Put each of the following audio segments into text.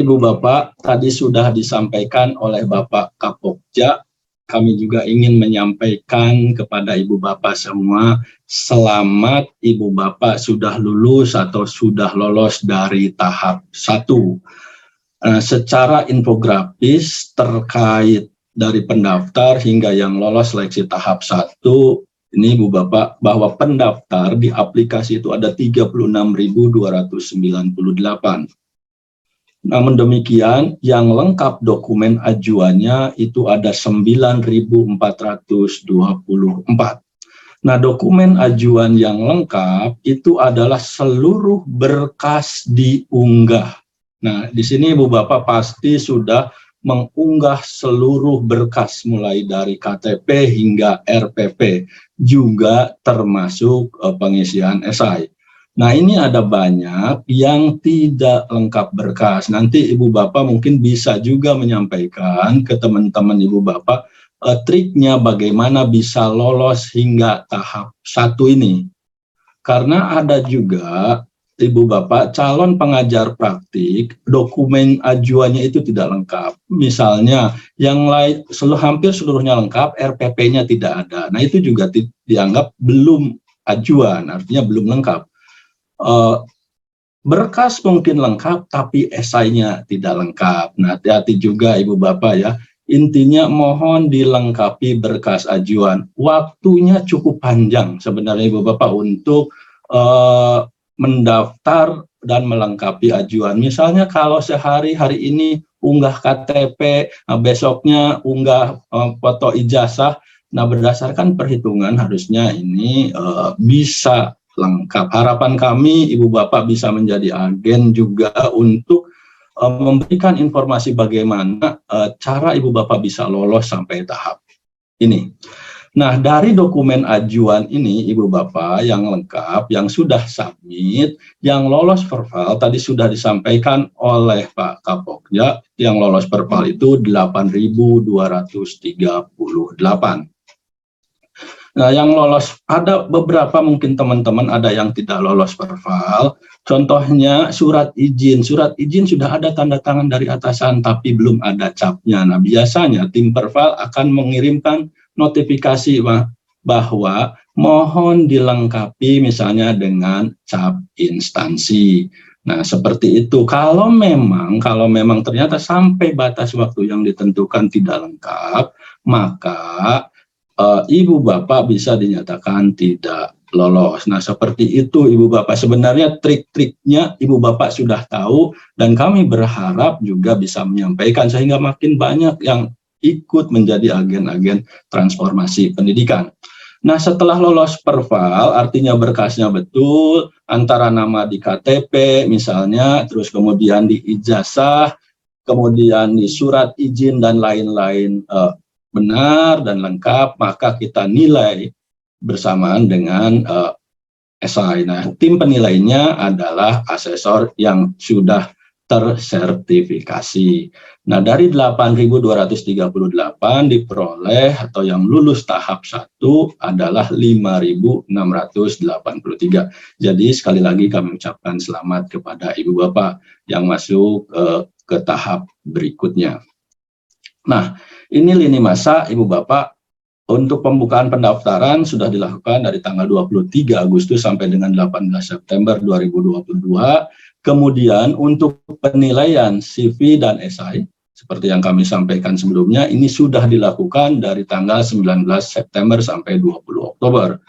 Ibu Bapak, tadi sudah disampaikan oleh Bapak Kapokja. Kami juga ingin menyampaikan kepada Ibu Bapak semua, selamat Ibu Bapak sudah lulus atau sudah lolos dari tahap 1. Secara infografis terkait dari pendaftar hingga yang lolos seleksi tahap 1, ini Ibu Bapak, bahwa pendaftar di aplikasi itu ada 36.298. Namun demikian, yang lengkap dokumen ajuannya itu ada 9.424. Nah, dokumen ajuan yang lengkap itu adalah seluruh berkas diunggah. Nah, di sini Ibu Bapak pasti sudah mengunggah seluruh berkas mulai dari KTP hingga RPP, juga termasuk pengisian esai. Nah, ini ada banyak yang tidak lengkap berkas. Nanti Ibu Bapak mungkin bisa juga menyampaikan ke teman-teman Ibu Bapak triknya bagaimana bisa lolos hingga tahap 1 ini. Karena ada juga Ibu Bapak calon pengajar praktik, dokumen ajuannya itu tidak lengkap. Misalnya yang lain hampir seluruhnya lengkap, RPP-nya tidak ada. Nah, itu juga dianggap belum ajuan, artinya belum lengkap. Berkas mungkin lengkap tapi esainya tidak lengkap. Nah, hati-hati juga Ibu Bapak ya. Intinya mohon dilengkapi berkas ajuan. Waktunya cukup panjang sebenarnya Ibu Bapak untuk mendaftar dan melengkapi ajuan. Misalnya kalau hari ini unggah KTP, besoknya unggah foto ijazah. Nah, berdasarkan perhitungan harusnya ini bisa lengkap. Harapan kami Ibu Bapak bisa menjadi agen juga untuk memberikan informasi bagaimana cara Ibu Bapak bisa lolos sampai tahap ini. Nah, dari dokumen ajuan ini Ibu Bapak yang lengkap, yang sudah submit, yang lolos perval tadi sudah disampaikan oleh Pak Kapokja, yang lolos perval itu 8.238. Nah, yang lolos, ada beberapa mungkin teman-teman ada yang tidak lolos perval. Contohnya surat izin. Surat izin sudah ada tanda tangan dari atasan tapi belum ada capnya. Nah, biasanya tim perval akan mengirimkan notifikasi bahwa mohon dilengkapi misalnya dengan cap instansi. Nah, seperti itu. Kalau memang ternyata sampai batas waktu yang ditentukan tidak lengkap, maka Ibu Bapak bisa dinyatakan tidak lolos. Nah, seperti itu Ibu Bapak. Sebenarnya trik-triknya Ibu Bapak sudah tahu dan kami berharap juga bisa menyampaikan sehingga makin banyak yang ikut menjadi agen-agen transformasi pendidikan. Nah, setelah lolos perval, artinya berkasnya betul, antara nama di KTP misalnya, terus kemudian di ijazah, kemudian di surat izin dan lain-lain benar dan lengkap, maka kita nilai bersamaan dengan esai. Nah, tim penilainya adalah asesor yang sudah tersertifikasi. Nah, dari 8.238 diperoleh atau yang lulus tahap 1 adalah 5.683. Jadi sekali lagi kami ucapkan selamat kepada Ibu Bapak yang masuk ke tahap berikutnya. Nah, ini lini masa Ibu Bapak untuk pembukaan pendaftaran sudah dilakukan dari tanggal 23 Agustus sampai dengan 18 September 2022. Kemudian untuk penilaian CV dan esai, seperti yang kami sampaikan sebelumnya, ini sudah dilakukan dari tanggal 19 September sampai 20 Oktober.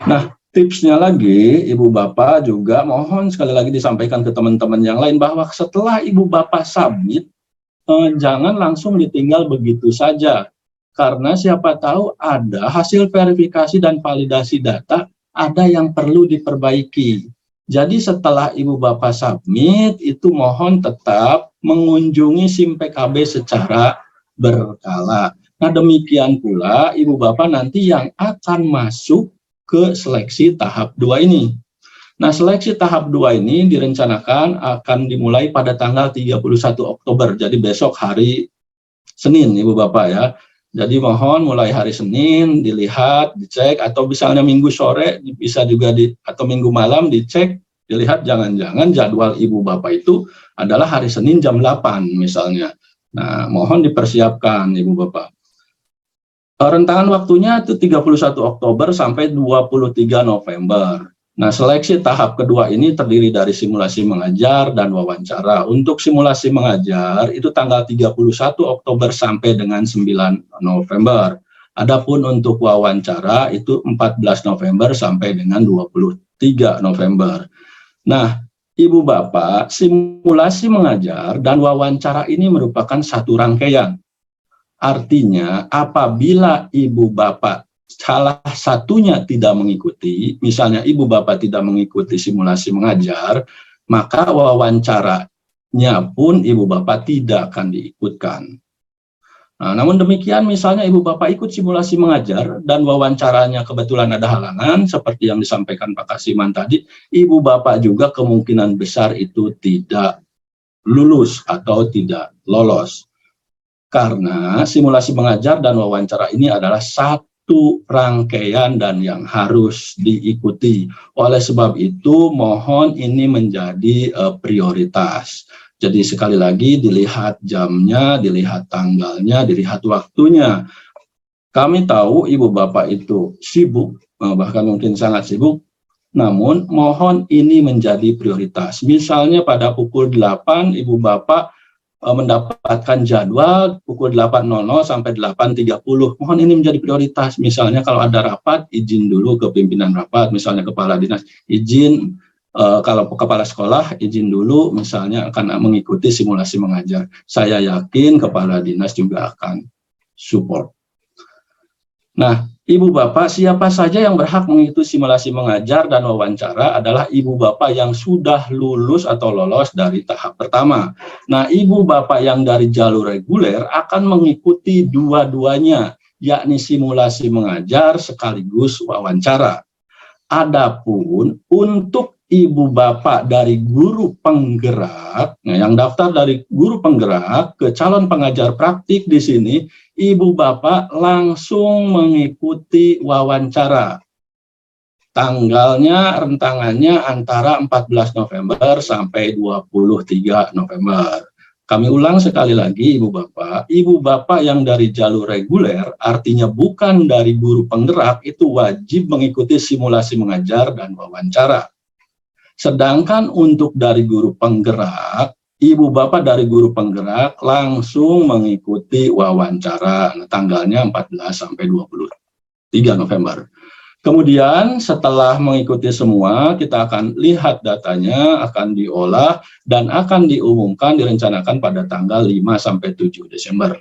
Nah, tipsnya lagi, Ibu Bapak juga mohon sekali lagi disampaikan ke teman-teman yang lain bahwa setelah Ibu Bapak submit, jangan langsung ditinggal begitu saja, karena siapa tahu ada hasil verifikasi dan validasi data ada yang perlu diperbaiki. Jadi setelah Ibu Bapak submit, itu mohon tetap mengunjungi SIM PKB secara berkala. Nah, demikian pula Ibu Bapak nanti yang akan masuk ke seleksi tahap 2 ini. Nah, seleksi tahap 2 ini direncanakan akan dimulai pada tanggal 31 Oktober, jadi besok hari Senin, Ibu Bapak ya. Jadi mohon mulai hari Senin dilihat, dicek, atau misalnya Minggu sore bisa juga atau Minggu malam dicek dilihat jangan-jangan jadwal ibu bapak itu adalah hari Senin jam 8 misalnya. Nah, mohon dipersiapkan ibu bapak. Rentangan waktunya itu 31 Oktober sampai 23 November. Nah, seleksi tahap kedua ini terdiri dari simulasi mengajar dan wawancara. Untuk simulasi mengajar itu tanggal 31 Oktober sampai dengan 9 November. Adapun untuk wawancara itu 14 November sampai dengan 23 November. Nah, Ibu Bapak, simulasi mengajar dan wawancara ini merupakan satu rangkaian. Artinya, apabila Ibu Bapak salah satunya tidak mengikuti, misalnya ibu bapak tidak mengikuti simulasi mengajar, maka wawancaranya pun ibu bapak tidak akan diikutkan. Nah, namun demikian misalnya ibu bapak ikut simulasi mengajar dan wawancaranya kebetulan ada halangan, seperti yang disampaikan Pak Kasiman tadi, ibu bapak juga kemungkinan besar itu tidak lulus atau tidak lolos. Karena simulasi mengajar dan wawancara ini adalah satu rangkaian dan yang harus diikuti. Oleh sebab itu, mohon ini menjadi prioritas. Jadi sekali lagi dilihat jamnya, dilihat tanggalnya, dilihat waktunya. Kami tahu ibu bapak itu sibuk, bahkan mungkin sangat sibuk, namun mohon ini menjadi prioritas. Misalnya pada pukul 8 ibu bapak mendapatkan jadwal pukul 8.00 sampai 8.30. Mohon ini menjadi prioritas. Misalnya kalau ada rapat, izin dulu ke pimpinan rapat, misalnya kepala dinas, izin, kalau kepala sekolah, izin dulu, misalnya akan mengikuti simulasi mengajar. Saya yakin kepala dinas juga akan support. Nah, ibu bapak, siapa saja yang berhak mengikuti simulasi mengajar dan wawancara adalah ibu bapak yang sudah lulus atau lolos dari tahap pertama. Nah, ibu bapak yang dari jalur reguler akan mengikuti dua-duanya, yakni simulasi mengajar sekaligus wawancara. Adapun untuk ibu bapak dari guru penggerak, nah yang daftar dari guru penggerak ke calon pengajar praktik di sini, ibu bapak langsung mengikuti wawancara. Tanggalnya, rentangannya antara 14 November sampai 23 November. Kami ulang sekali lagi ibu bapak yang dari jalur reguler, artinya bukan dari guru penggerak, itu wajib mengikuti simulasi mengajar dan wawancara. Sedangkan untuk dari guru penggerak, ibu bapak dari guru penggerak langsung mengikuti wawancara. Nah, tanggalnya 14 sampai 23 November. Kemudian setelah mengikuti semua, kita akan lihat datanya, akan diolah, dan akan diumumkan, direncanakan pada tanggal 5 sampai 7 Desember.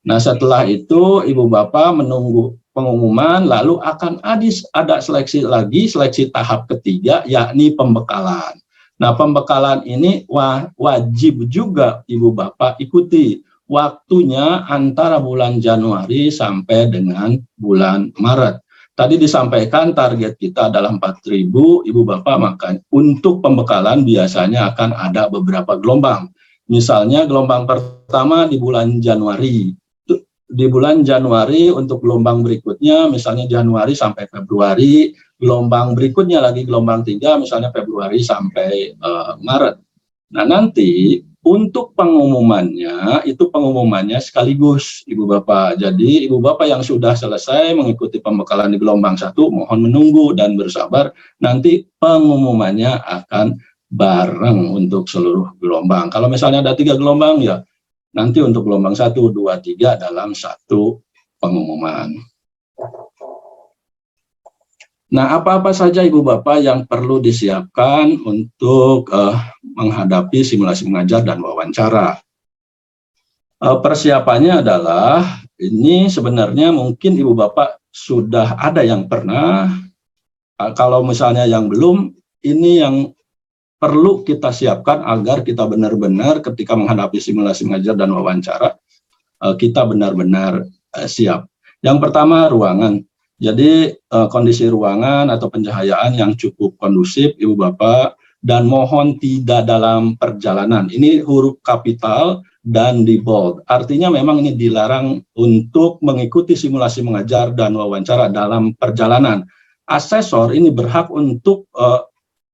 Nah, setelah itu Ibu Bapak menunggu pengumuman, lalu akan ada seleksi lagi, seleksi tahap ketiga, yakni pembekalan. Nah, pembekalan ini wajib juga Ibu Bapak ikuti. Waktunya antara bulan Januari sampai dengan bulan Maret. Tadi disampaikan target kita adalah 4.000, Ibu Bapak, maka untuk pembekalan biasanya akan ada beberapa gelombang. Misalnya gelombang pertama di bulan Januari. Di bulan Januari untuk gelombang berikutnya, misalnya Januari sampai Februari, gelombang berikutnya lagi gelombang 3, misalnya Februari sampai Maret. Nah, nanti untuk pengumumannya, itu pengumumannya sekaligus, Ibu Bapak. Jadi, Ibu Bapak yang sudah selesai mengikuti pembekalan di gelombang 1, mohon menunggu dan bersabar. Nanti pengumumannya akan bareng untuk seluruh gelombang. Kalau misalnya ada 3 gelombang, ya nanti untuk gelombang 1, 2, 3 dalam satu pengumuman. Nah, apa-apa saja Ibu Bapak yang perlu disiapkan untuk menghadapi simulasi mengajar dan wawancara? Persiapannya adalah, ini sebenarnya mungkin Ibu Bapak sudah ada yang pernah, kalau misalnya yang belum, ini yang perlu kita siapkan agar kita benar-benar ketika menghadapi simulasi mengajar dan wawancara, kita benar-benar siap. Yang pertama, ruangan. Jadi kondisi ruangan atau pencahayaan yang cukup kondusif, Ibu Bapak, dan mohon tidak dalam perjalanan. Ini huruf kapital dan di bold. Artinya memang ini dilarang untuk mengikuti simulasi mengajar dan wawancara dalam perjalanan. Asesor ini berhak untuk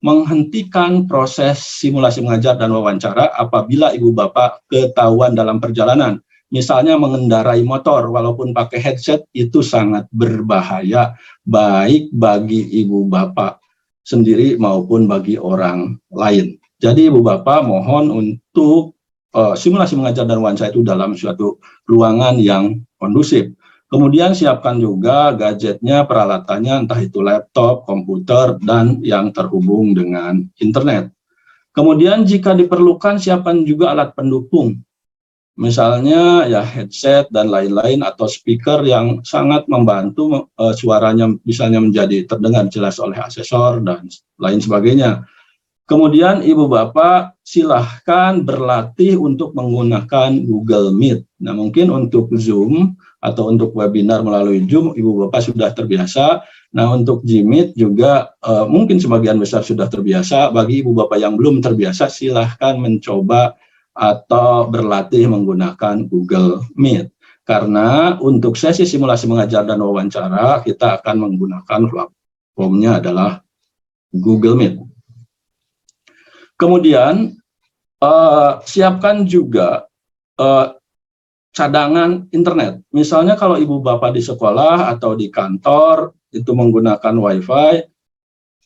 menghentikan proses simulasi mengajar dan wawancara apabila ibu bapak ketahuan dalam perjalanan. Misalnya mengendarai motor, walaupun pakai headset itu sangat berbahaya, baik bagi ibu bapak sendiri maupun bagi orang lain. Jadi ibu bapak mohon untuk simulasi mengajar dan wawancara itu dalam suatu ruangan yang kondusif. Kemudian siapkan juga gadgetnya, peralatannya, entah itu laptop, komputer, dan yang terhubung dengan internet. Kemudian jika diperlukan, siapkan juga alat pendukung. Misalnya ya headset dan lain-lain atau speaker yang sangat membantu suaranya misalnya menjadi terdengar jelas oleh asesor dan lain sebagainya. Kemudian ibu bapak silahkan berlatih untuk menggunakan Google Meet. Nah mungkin untuk Zoom atau untuk webinar melalui Zoom ibu bapak sudah terbiasa. Nah untuk Gmeet juga mungkin sebagian besar sudah terbiasa. Bagi ibu bapak yang belum terbiasa silahkan mencoba atau berlatih menggunakan Google Meet. Karena untuk sesi simulasi mengajar dan wawancara kita akan menggunakan platformnya adalah Google Meet. Kemudian siapkan juga cadangan internet. Misalnya kalau ibu bapak di sekolah atau di kantor itu menggunakan WiFi,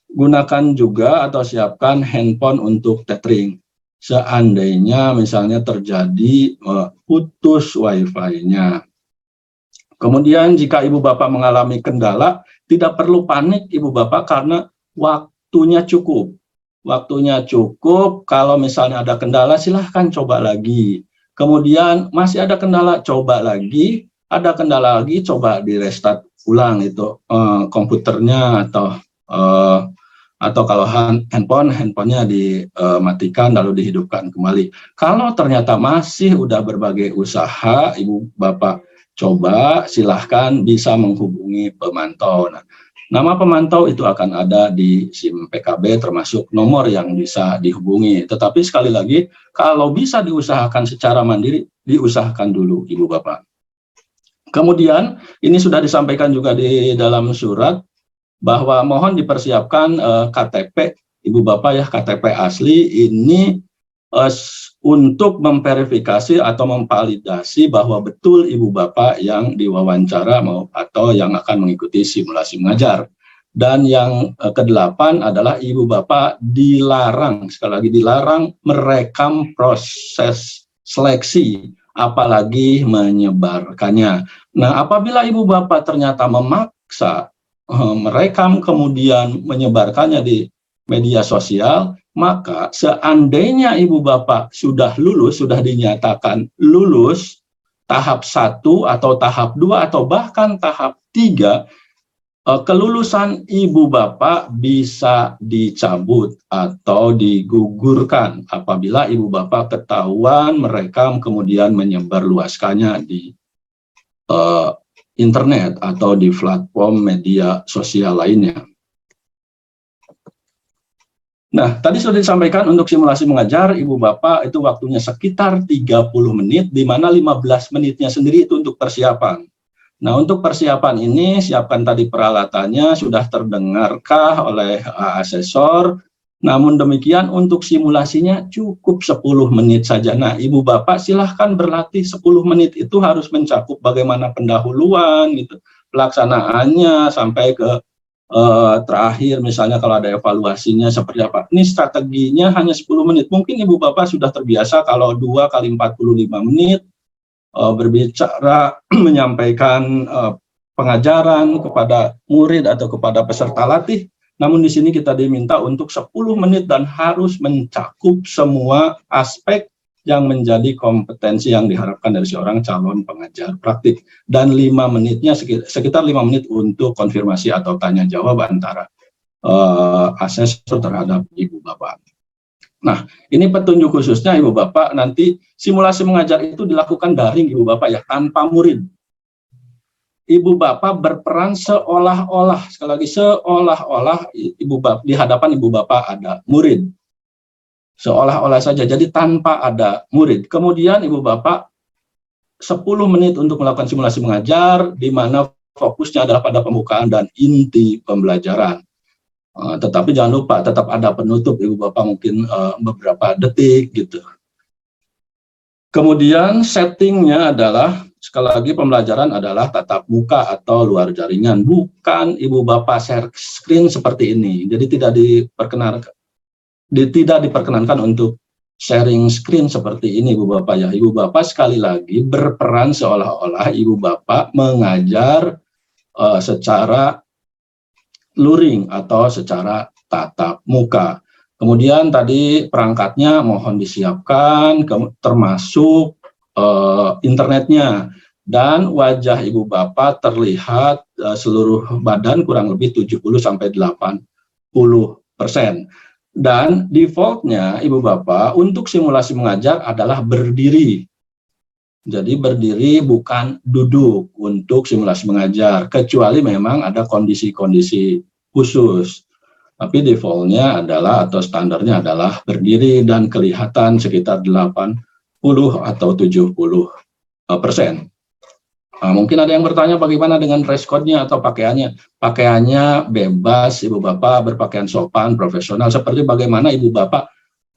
gunakan juga atau siapkan handphone untuk tethering. Seandainya misalnya terjadi putus WiFi-nya. Kemudian jika ibu bapak mengalami kendala, tidak perlu panik ibu bapak karena waktunya cukup. Waktunya cukup, kalau misalnya ada kendala silahkan coba lagi. Kemudian masih ada kendala, coba lagi. Ada kendala lagi, coba di restart ulang itu komputernya atau kalau handphonenya dimatikan lalu dihidupkan kembali. Kalau ternyata masih udah berbagai usaha, ibu bapak coba silahkan bisa menghubungi pemantau. Nah, nama pemantau itu akan ada di SIM PKB termasuk nomor yang bisa dihubungi. Tetapi sekali lagi, kalau bisa diusahakan secara mandiri, diusahakan dulu ibu bapak. Kemudian, ini sudah disampaikan juga di dalam surat, bahwa mohon dipersiapkan KTP, ibu bapak ya, KTP asli ini untuk memverifikasi atau memvalidasi bahwa betul ibu bapak yang diwawancara atau yang akan mengikuti simulasi mengajar. Dan yang kedelapan adalah ibu bapak dilarang, sekali lagi dilarang merekam proses seleksi, apalagi menyebarkannya. Nah, apabila ibu bapak ternyata memaksa merekam kemudian menyebarkannya di media sosial, maka seandainya ibu bapak sudah lulus, sudah dinyatakan lulus tahap 1 atau tahap 2 atau bahkan tahap 3, kelulusan ibu bapak bisa dicabut atau digugurkan apabila ibu bapak ketahuan merekam kemudian menyebarluaskannya di internet atau di platform media sosial lainnya. Nah, tadi sudah disampaikan untuk simulasi mengajar, ibu bapak itu waktunya sekitar 30 menit, di mana 15 menitnya sendiri itu untuk persiapan. Nah, untuk persiapan ini, siapkan tadi peralatannya, sudah terdengarkah oleh asesor, namun demikian untuk simulasinya cukup 10 menit saja. Nah, ibu bapak silahkan berlatih 10 menit itu harus mencakup bagaimana pendahuluan, gitu, pelaksanaannya, sampai ke terakhir misalnya kalau ada evaluasinya seperti apa. Ini strateginya hanya 10 menit. Mungkin ibu bapak sudah terbiasa kalau 2 kali 45 menit berbicara menyampaikan pengajaran kepada murid atau kepada peserta latih. Namun di sini kita diminta untuk 10 menit dan harus mencakup semua aspek yang menjadi kompetensi yang diharapkan dari seorang calon pengajar praktik. Dan 5 menitnya sekitar 5 menit untuk konfirmasi atau tanya jawab antara asesor terhadap ibu bapak. Nah, ini petunjuk khususnya ibu bapak, nanti simulasi mengajar itu dilakukan daring ibu bapak ya, tanpa murid. Ibu bapak berperan seolah-olah, sekali lagi seolah-olah ibu bapak di hadapan ibu bapak ada murid. Seolah-olah saja, jadi tanpa ada murid. Kemudian ibu bapak 10 menit untuk melakukan simulasi mengajar, di mana fokusnya adalah pada pembukaan dan inti pembelajaran. Tetapi jangan lupa tetap ada penutup Ibu Bapak, mungkin beberapa detik gitu. Kemudian settingnya adalah, sekali lagi pembelajaran adalah tatap muka atau luar jaringan, bukan Ibu Bapak share screen seperti ini. Jadi tidak diperkenankan untuk sharing screen seperti ini Ibu Bapak ya. Ibu Bapak sekali lagi berperan seolah-olah Ibu Bapak mengajar secara luring atau secara tatap muka. Kemudian tadi perangkatnya mohon disiapkan, termasuk internetnya, dan wajah Ibu Bapak terlihat seluruh badan kurang lebih 70-80%. Dan defaultnya Ibu Bapak untuk simulasi mengajar adalah berdiri. Jadi berdiri bukan duduk untuk simulasi mengajar, kecuali memang ada kondisi-kondisi khusus. Tapi defaultnya adalah atau standarnya adalah berdiri dan kelihatan sekitar 80 atau 70%. Mungkin ada yang bertanya bagaimana dengan dress code-nya atau pakaiannya. Pakaiannya bebas, Ibu Bapak berpakaian sopan, profesional, seperti bagaimana Ibu Bapak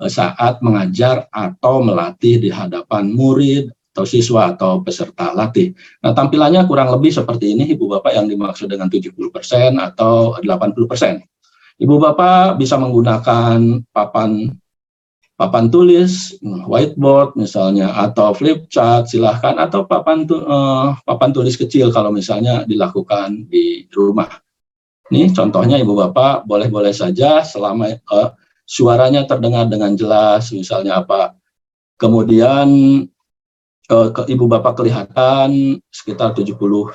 saat mengajar atau melatih di hadapan murid, atau siswa atau peserta latih. Nah, tampilannya kurang lebih seperti ini Ibu Bapak yang dimaksud dengan 70% atau 80%. Ibu Bapak bisa menggunakan papan tulis, whiteboard misalnya, atau flip chart silahkan, atau papan tulis kecil kalau misalnya dilakukan di rumah. Ini contohnya Ibu Bapak boleh-boleh saja selama suaranya terdengar dengan jelas, misalnya apa. Kemudian Ibu Bapak kelihatan sekitar 70-80%.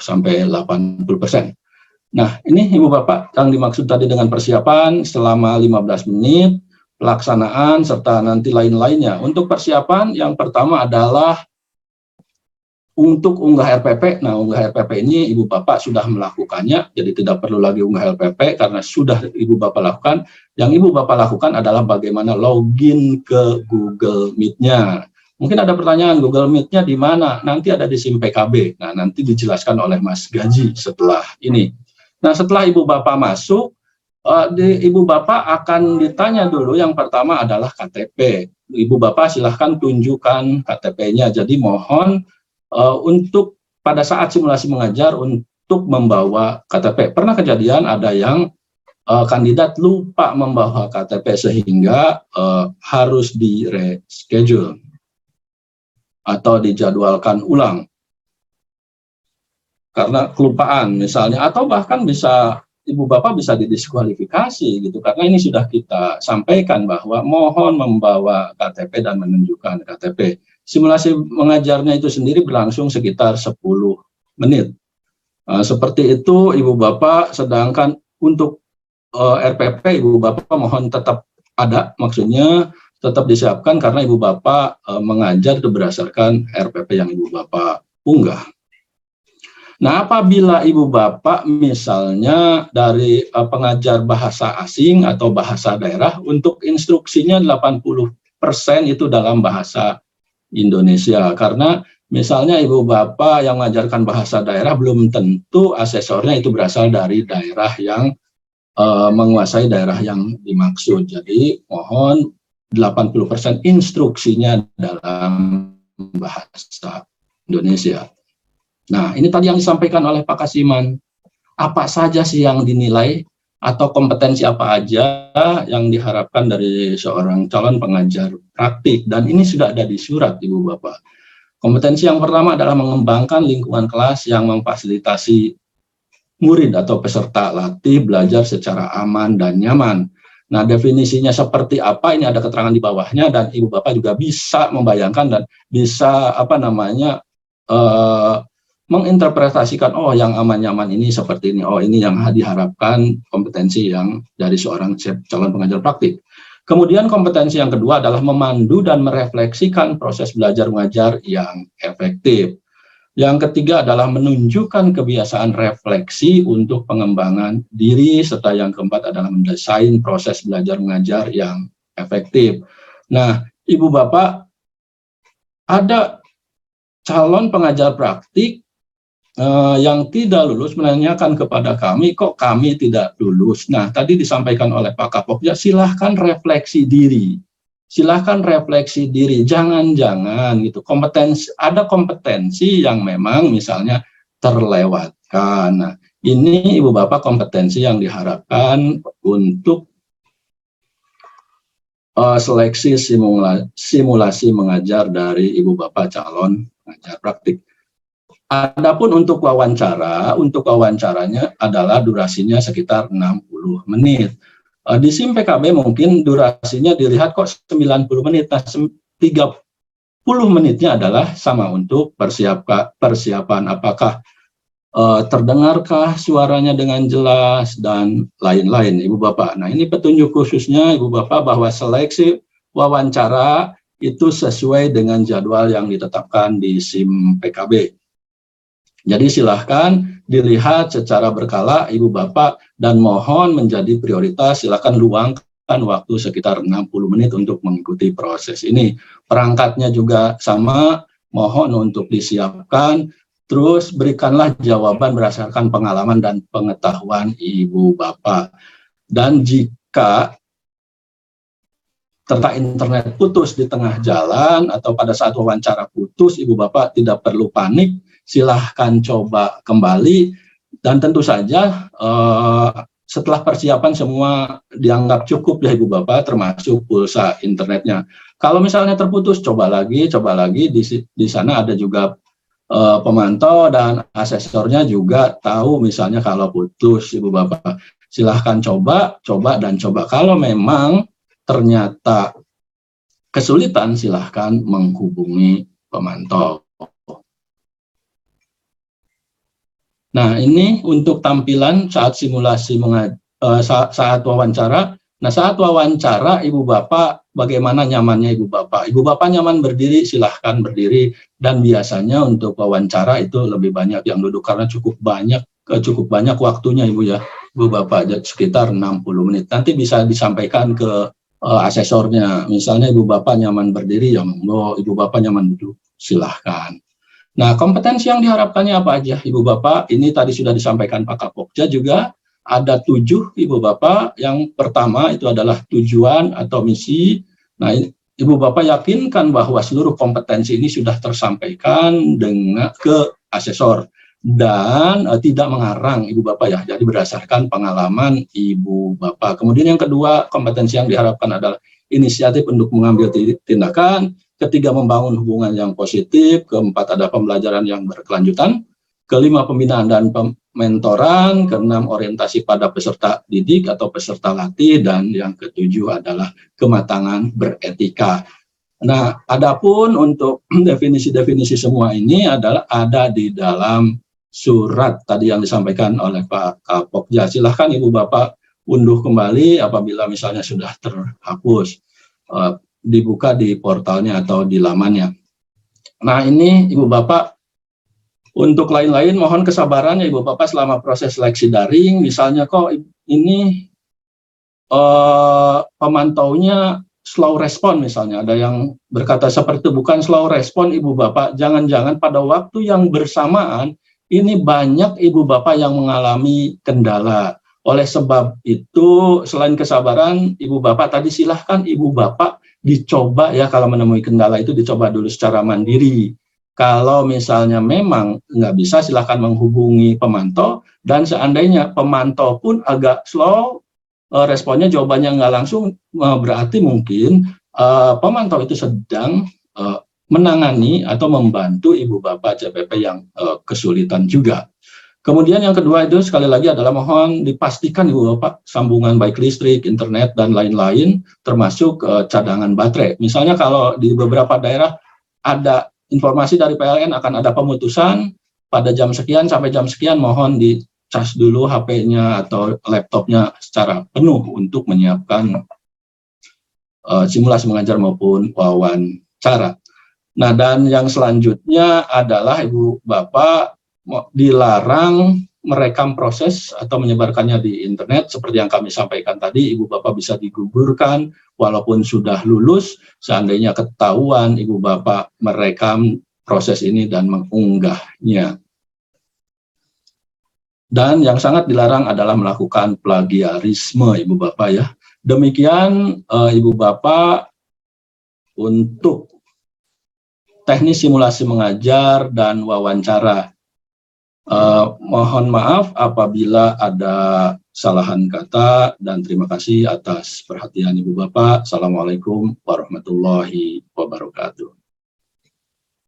Nah, ini Ibu Bapak yang dimaksud tadi dengan persiapan selama 15 menit, pelaksanaan, serta nanti lain-lainnya. Untuk persiapan yang pertama adalah untuk unggah RPP. Nah, unggah RPP ini Ibu Bapak sudah melakukannya, jadi tidak perlu lagi unggah RPP karena sudah Ibu Bapak lakukan. Yang Ibu Bapak lakukan adalah bagaimana login ke Google Meet-nya. Mungkin ada pertanyaan, Google Meet-nya di mana? Nanti ada di SIM PKB. Nah, nanti dijelaskan oleh Mas Gaji setelah ini. Nah, setelah Ibu Bapak masuk, Ibu Bapak akan ditanya dulu, yang pertama adalah KTP. Ibu Bapak silahkan tunjukkan KTP-nya. Jadi mohon untuk pada saat simulasi mengajar untuk membawa KTP. Pernah kejadian ada yang kandidat lupa membawa KTP sehingga harus di-reschedule atau dijadwalkan ulang karena kelupaan misalnya, atau bahkan bisa Ibu Bapak bisa didiskualifikasi gitu, karena ini sudah kita sampaikan bahwa mohon membawa KTP dan menunjukkan KTP. Simulasi mengajarnya itu sendiri berlangsung sekitar 10 menit. Seperti itu Ibu Bapak, sedangkan untuk RPP Ibu Bapak mohon tetap ada, maksudnya tetap disiapkan karena Ibu Bapak mengajar itu berdasarkan RPP yang Ibu Bapak unggah. Nah, apabila Ibu Bapak misalnya dari pengajar bahasa asing atau bahasa daerah, untuk instruksinya 80% itu dalam bahasa Indonesia. Karena misalnya Ibu Bapak yang mengajarkan bahasa daerah, belum tentu asesornya itu berasal dari daerah yang menguasai daerah yang dimaksud. Jadi mohon 80% instruksinya dalam bahasa Indonesia. Nah, ini tadi yang disampaikan oleh Pak Kasiman. Apa saja sih yang dinilai atau kompetensi apa aja yang diharapkan dari seorang calon pengajar praktik, dan ini sudah ada di surat Ibu Bapak. Kompetensi yang pertama adalah mengembangkan lingkungan kelas yang memfasilitasi murid atau peserta latih belajar secara aman dan nyaman. Nah, definisinya seperti apa, ini ada keterangan di bawahnya, dan Ibu Bapak juga bisa membayangkan dan bisa menginterpretasikan, oh yang aman nyaman ini seperti ini, oh ini yang diharapkan kompetensi yang dari seorang calon pengajar praktik. Kemudian kompetensi yang kedua adalah memandu dan merefleksikan proses belajar mengajar yang efektif. Yang ketiga adalah menunjukkan kebiasaan refleksi untuk pengembangan diri, serta yang keempat adalah mendesain proses belajar mengajar yang efektif. Nah, Ibu Bapak, ada calon pengajar praktik yang tidak lulus menanyakan kepada kami, kok kami tidak lulus. Nah, tadi disampaikan oleh Pak Kapokja, silahkan refleksi diri. Silahkan refleksi diri, jangan-jangan gitu, ada kompetensi yang memang misalnya terlewatkan. Nah, ini Ibu Bapak kompetensi yang diharapkan untuk seleksi simulasi mengajar dari Ibu Bapak calon pengajar praktik. Adapun untuk wawancaranya adalah durasinya sekitar 60 menit. Di SIM PKB mungkin durasinya dilihat kok 90 menit. Nah, 30 menitnya adalah sama untuk persiapan apakah terdengarkah suaranya dengan jelas dan lain-lain, Ibu Bapak. Nah, ini petunjuk khususnya Ibu Bapak bahwa seleksi wawancara itu sesuai dengan jadwal yang ditetapkan di SIM PKB. Jadi silahkan dilihat secara berkala Ibu Bapak dan mohon menjadi prioritas, silahkan luangkan waktu sekitar 60 menit untuk mengikuti proses ini. Perangkatnya juga sama, mohon untuk disiapkan, terus berikanlah jawaban berdasarkan pengalaman dan pengetahuan Ibu Bapak. Dan jika ternyata internet putus di tengah jalan atau pada saat wawancara putus, Ibu Bapak tidak perlu panik, silahkan coba kembali, dan tentu saja setelah persiapan semua dianggap cukup ya Ibu Bapak, termasuk pulsa internetnya. Kalau misalnya terputus, coba lagi, di sana ada juga pemantau dan asesornya juga tahu misalnya kalau putus Ibu Bapak. Silahkan coba. Kalau memang ternyata kesulitan, silahkan menghubungi pemantau. Nah, ini untuk tampilan saat simulasi saat wawancara. Nah, saat wawancara Ibu Bapak, bagaimana nyamannya Ibu Bapak? Ibu Bapak nyaman berdiri, silahkan berdiri. Dan biasanya untuk wawancara itu lebih banyak yang duduk karena cukup banyak waktunya Ibu ya. Ibu Bapak sekitar 60 menit. Nanti bisa disampaikan ke asesornya. Misalnya Ibu Bapak nyaman berdiri, ya monggo. Ibu Bapak nyaman duduk, silahkan. Nah, kompetensi yang diharapkannya apa aja, Ibu Bapak? Ini tadi sudah disampaikan Pak Kapokja juga, ada 7, Ibu Bapak. Yang pertama itu adalah tujuan atau misi. Nah, Ibu Bapak yakinkan bahwa seluruh kompetensi ini sudah tersampaikan ke asesor. Dan tidak mengarang Ibu Bapak ya, jadi berdasarkan pengalaman Ibu Bapak. Kemudian yang kedua, kompetensi yang diharapkan adalah inisiatif untuk mengambil tindakan. Ketiga, membangun hubungan yang positif. Keempat, ada pembelajaran yang berkelanjutan. Kelima, pembinaan dan mentoran. Keenam, orientasi pada peserta didik atau peserta latih. Dan yang ketujuh adalah kematangan beretika. Nah, adapun untuk definisi-definisi semua ini adalah ada di dalam surat tadi yang disampaikan oleh Pak Kapokja. Silahkan Ibu Bapak unduh kembali apabila misalnya sudah terhapus. Dibuka di portalnya atau di lamannya. Nah, ini Ibu Bapak, untuk lain-lain mohon kesabaran ya Ibu Bapak selama proses seleksi daring. Misalnya kok ini pemantaunya slow respon misalnya, ada yang berkata seperti itu. Bukan slow respon Ibu Bapak, jangan-jangan pada waktu yang bersamaan ini banyak Ibu Bapak yang mengalami kendala. Oleh sebab itu, selain kesabaran Ibu Bapak tadi, silahkan Ibu Bapak dicoba ya, kalau menemui kendala itu dicoba dulu secara mandiri. Kalau misalnya memang nggak bisa, silahkan menghubungi pemantau, dan seandainya pemantau pun agak slow, responnya jawabannya nggak langsung, berarti mungkin pemantau itu sedang menangani atau membantu Ibu Bapak CPP yang kesulitan juga. Kemudian yang kedua itu sekali lagi adalah mohon dipastikan Ibu Bapak sambungan baik listrik, internet, dan lain-lain termasuk cadangan baterai. Misalnya kalau di beberapa daerah ada informasi dari PLN akan ada pemutusan pada jam sekian sampai jam sekian, mohon dicas dulu HP-nya atau laptopnya secara penuh untuk menyiapkan simulasi mengajar maupun wawancara. Nah, dan yang selanjutnya adalah Ibu Bapak dilarang merekam proses atau menyebarkannya di internet. Seperti yang kami sampaikan tadi, Ibu Bapak bisa digugurkan walaupun sudah lulus, seandainya ketahuan Ibu Bapak merekam proses ini dan mengunggahnya. Dan yang sangat dilarang adalah melakukan plagiarisme, Ibu Bapak ya. Demikian Ibu Bapak untuk teknis simulasi mengajar dan wawancara. Mohon maaf apabila ada kesalahan kata, dan terima kasih atas perhatian Ibu Bapak. Assalamualaikum warahmatullahi wabarakatuh.